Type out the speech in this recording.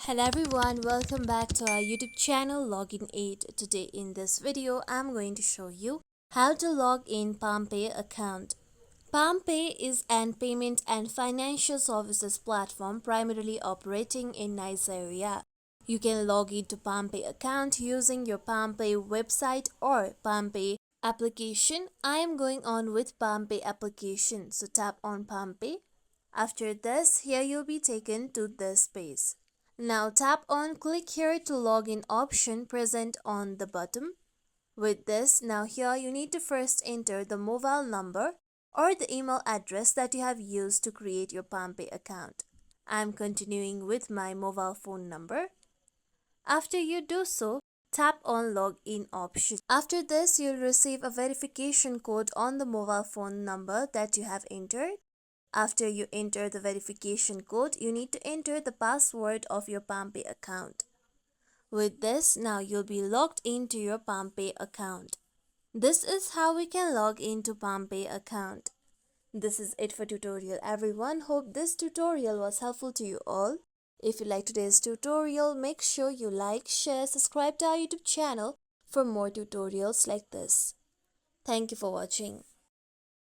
Hello everyone, welcome back to our YouTube channel Login Aid. Today in this video, I'm going to show you how to log in Palmpay account. Palmpay is an payment and financial services platform primarily operating in Nigeria. You can log into Palmpay account using your Palmpay website or Palmpay application. I am going on with Palmpay application, so tap on Palmpay. After this, here you'll be taken to this page. Now tap on click here to login option present on the bottom. With this, now here you need to first enter the mobile number or the email address that you have used to create your Palmpay account. I'm continuing with my mobile phone number. After you do so, tap on login option. After this, you'll receive a verification code on the mobile phone number that you have entered. After you enter the verification code, you need to enter the password of your Palmpay account. With this, now you'll be logged into your Palmpay account. This is how we can log into Palmpay account. This is it for tutorial everyone. Hope this tutorial was helpful to you all. If you like today's tutorial, make sure you like, share, subscribe to our YouTube channel for more tutorials like this. Thank you for watching.